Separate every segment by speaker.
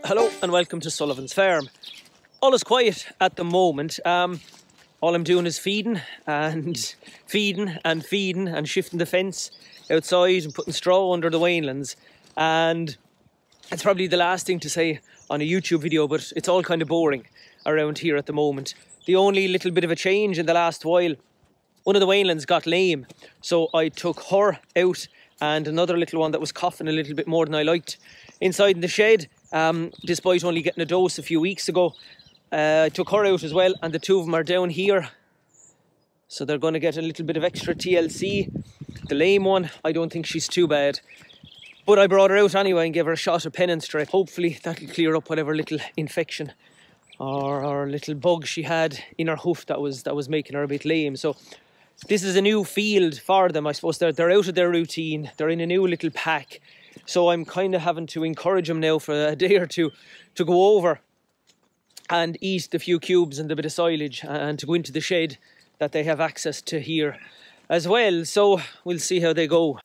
Speaker 1: Hello and welcome to Sullivan's Farm. All is quiet at the moment. All I'm doing is feeding and shifting the fence outside and putting straw under the weanlings. And it's probably the last thing to say on a YouTube video, but it's all kind of boring around here at the moment. The only little bit of a change in the last while, one of the weanlings got lame, so I took her out and another little one that was coughing a little bit more than I liked inside in the shed. Despite only getting a dose a few weeks ago, I took her out as well, and the two of them are down here, so they're going to get a little bit of extra TLC. The lame one, I don't think she's too bad, but I brought her out anyway and gave her a shot of pennon strip. Hopefully that'll clear up whatever little infection or little bug she had in her hoof that was making her a bit lame. So this is a new field for them, I suppose. They're out of their routine, they're in a new little pack. So I'm kind of having to encourage them now for a day or two to go over and eat the few cubes and the bit of silage and to go into the shed that they have access to here as well. So we'll see how they go.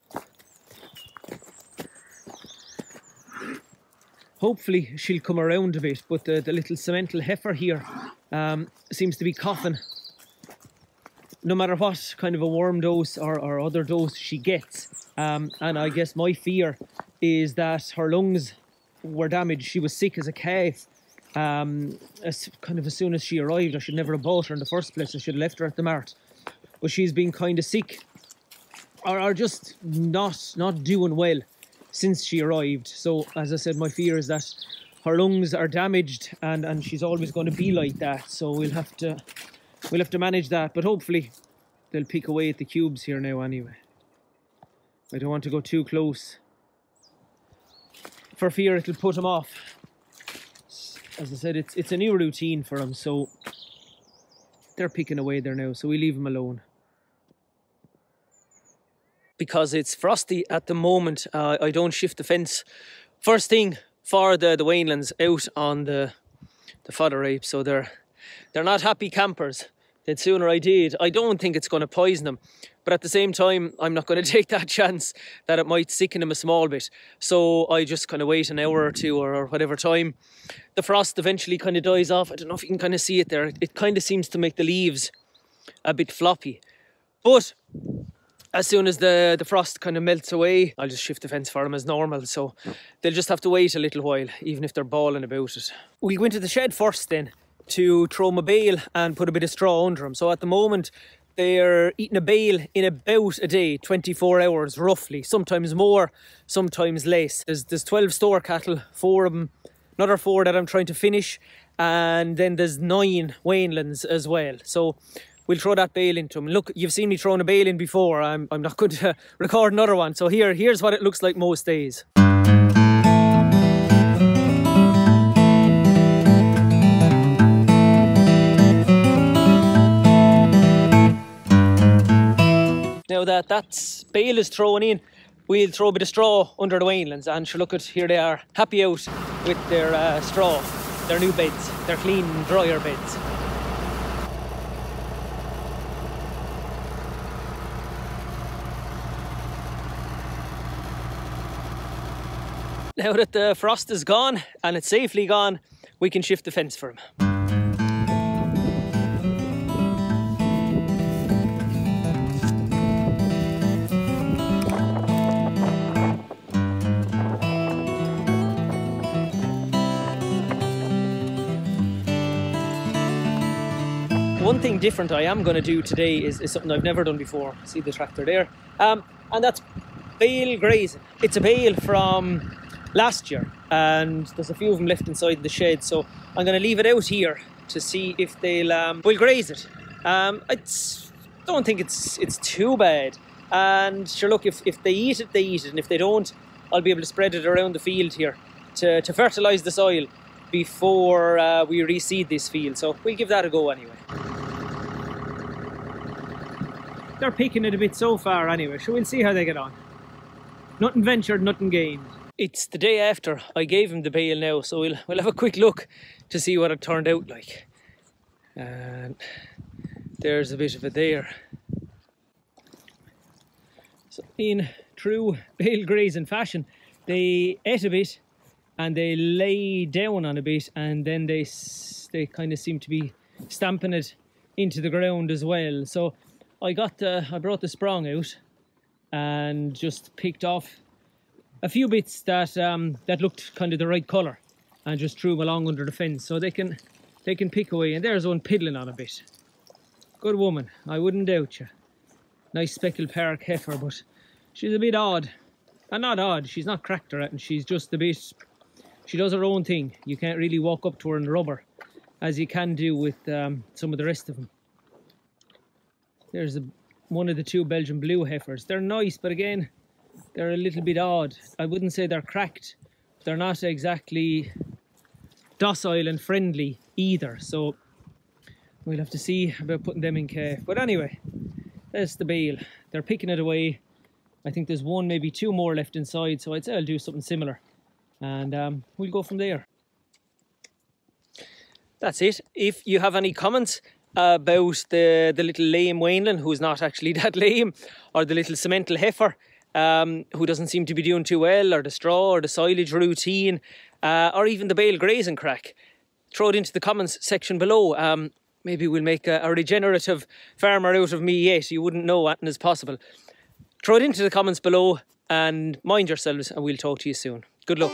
Speaker 1: Hopefully she'll come around a bit, but the little cemental heifer here seems to be coughing. No matter what kind of a worm dose or other dose she gets. And I guess my fear is that her lungs were damaged. She was sick as a calf. As soon as she arrived, I should never have bought her in the first place. I should have left her at the mart. But she's been kind of sick, or just not doing well since she arrived. So as I said, my fear is that her lungs are damaged, and she's always going to be like that. So we'll have to manage that. But hopefully they'll pick away at the cubes here now anyway. I don't want to go too close for fear it'll put them off. As I said, it's a new routine for them, so they're picking away there now, so we leave them alone. Because it's frosty at the moment, I don't shift the fence first thing for the weanlings out on the fodder rape, so they're not happy campers. The sooner I did. I don't think it's going to poison them, but at the same time I'm not going to take that chance that it might sicken them a small bit. So I just kind of wait an hour or two or whatever time the frost eventually kind of dies off. I don't know if you can kind of see it there. It kind of seems to make the leaves a bit floppy, but as soon as the frost kind of melts away, I'll just shift the fence for them as normal. So they'll just have to wait a little while, even if they're bawling about it. We'll go into the shed first then to throw them a bale and put a bit of straw under them. So at the moment they're eating a bale in about a day, 24 hours roughly, sometimes more, sometimes less. There's 12 store cattle, 4 of them, another 4 that I'm trying to finish, and then there's 9 weanlings as well. So we'll throw that bale into them. Look, you've seen me throwing a bale in before. I'm not going to record another one. So here's what it looks like most days. Now that bale is thrown in, we'll throw a bit of straw under the weanlings, and sure, look at, here they are, happy out with their straw, their new beds, their clean, drier beds. Now that the frost is gone, and it's safely gone, we can shift the fence for them. One thing different I am going to do today is something I've never done before. See the tractor there? And that's bale grazing. It's a bale from last year, and there's a few of them left inside the shed, so I'm going to leave it out here to see if they'll graze it. I don't think it's too bad, and sure, look, if they eat it, they eat it, and if they don't, I'll be able to spread it around the field here to fertilise the soil before we reseed this field. So we'll give that a go anyway. They're picking it a bit so far anyway, so we'll see how they get on. Nothing ventured, nothing gained. It's the day after I gave him the bale now, so we'll have a quick look to see what it turned out like. And there's a bit of it there. So in true bale grazing fashion, they ate a bit and they lay down on a bit, and then they kind of seem to be stamping it into the ground as well. So I brought the sprong out and just picked off a few bits that that looked kind of the right colour, and just threw them along under the fence so they can pick away. And there's one piddling on a bit. Good woman, I wouldn't doubt you. Nice speckled park heifer, but she's a bit odd. And not odd, she's not cracked or anything, she's just a bit, she does her own thing. You can't really walk up to her and rub her, as you can do with some of the rest of them. There's one of the two Belgian blue heifers. They're nice, but again, they're a little bit odd. I wouldn't say they're cracked. They're not exactly docile and friendly either, so we'll have to see about putting them in calf. But anyway, there's the Bale. They're picking it away. I think there's one, maybe two more left inside, so I'd say I'll do something similar, and we'll go from there. That's it. If you have any comments about the little lame weanling who's not actually that lame, or the little cemental heifer who doesn't seem to be doing too well, or the straw or the silage routine, or even the Bale grazing crack, throw it into the comments section below. Maybe we'll make a regenerative farmer out of me yet. You wouldn't know what is possible. Throw it into the comments below, and mind yourselves, and we'll talk to you soon. Good luck.